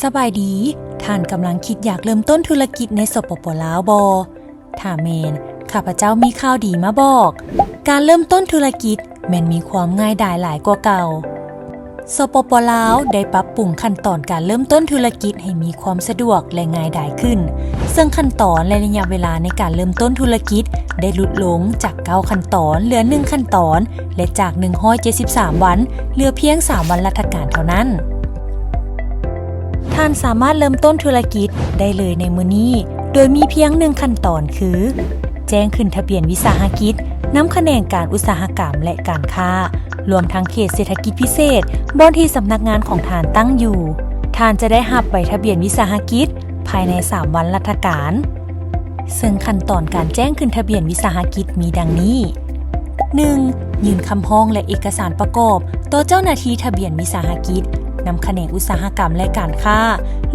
สบายดีท่านกำลังคิดอยากเริ่มต้นธุรกิจในสปป.ลาวบ่ถ้าแม่นข้าพเจ้ามีข่าวดีมาบอก การเริ่มต้นธุรกิจแม่นมีความง่ายดายหลายกว่าเก่าสปป.ลาวได้ปรับปรุงขั้นตอนการเริ่มต้นธุรกิจให้มีความสะดวกและง่ายดายขึ้นซึ่งขั้นตอนและระยะเวลาในการเริ่มต้นธุรกิจได้ลดลงจาก9ขั้นตอนเหลือ1ขั้นตอนและจาก173วันเหลือเพียง3วันราชการเท่านั้นท่านสามารถเริ่มต้นธุรกิจได้เลยในมื้อนี้โดยมีเพียง1ขั้นตอนคือแจ้งขึ้นทะเบียนวิสาหกิจนำคะแนนการอุตสาหกรรมและการค้ารวมทั้งเขตเศรษฐกิจพิเศษบนที่สำนักงานของท่านตั้งอยู่ท่านจะได้รับใบทะเบียนวิสาหกิจภายใน3วันราชการซึ่งขั้นตอนการแจ้งขึ้นทะเบียนวิสาหกิจมีดังนี้ 1. ยื่นคำร้องและเอกสารประกอบต่อเจ้าหน้าที่ทะเบียนวิสาหกิจนำแขนงอุตสาหกรรมและการค้า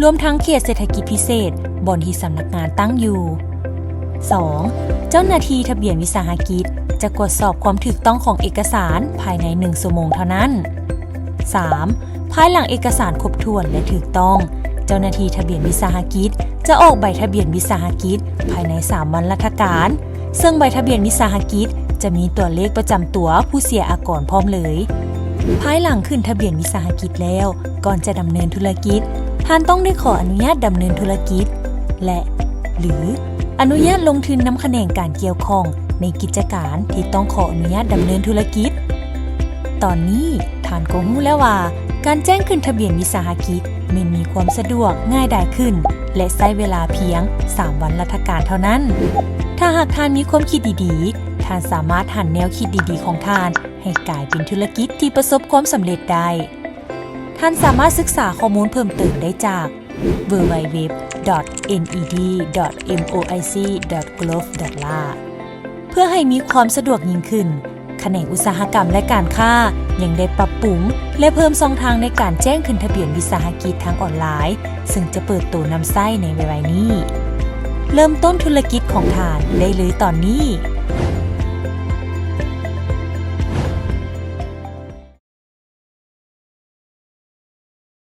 รวมทั้งเขตเศรษฐกิจพิเศษบนที่สำนักงานตั้งอยู่ 2. เจ้าหน้าที่ทะเบียนวิสาหกิจจะตรวจสอบความถูกต้องของเอกสารภายใน1 ชั่วโมงเท่านั้น 3. ภายหลังเอกสารครบถ้วนและถูกต้องเจ้าหน้าที่ทะเบียนวิสาหกิจจะออกใบทะเบียนวิสาหกิจภายใน3วันราชการซึ่งใบทะเบียนวิสาหกิจจะมีตัวเลขประจำตัวผู้เสียอากรพร้อมเลยภายหลังขึ้นทะเบียนวิสาหกิจแล้วก่อนจะดำเนินธุรกิจท่านต้องได้ขออนุญาตดำเนินธุรกิจและหรืออนุญาตลงทุนนำแขนงการเกี่ยวข้องในกิจการที่ต้องขออนุญาตดำเนินธุรกิจตอนนี้ท่านก็รู้แล้วว่าการแจ้งขึ้นทะเบียนวิสาหกิจมีความสะดวกง่ายดายขึ้นและใช้เวลาเพียง3วันราชการเท่านั้นถ้าหากท่านมีความคิดดีๆท่านสามารถหันแนวคิดดีๆของท่านให้กลายเป็นธุรกิจที่ประสบความสำเร็จได้ท่านสามารถศึกษาข้อมูลเพิ่มเติมได้จาก www.ned.moic.gov.la เพื่อให้มีความสะดวกยิ่งขึ้นแขนงอุตสาหกรรมและการค้ายังได้ปรับปรุงและเพิ่มช่องทางในการแจ้งขึ้นทะเบียนวิสาหกิจทางออนไลน์ซึ่งจะเปิดตัวนำไส้ในไวๆนี้เริ่มต้นธุรกิจของท่านได้เลยตอนนี้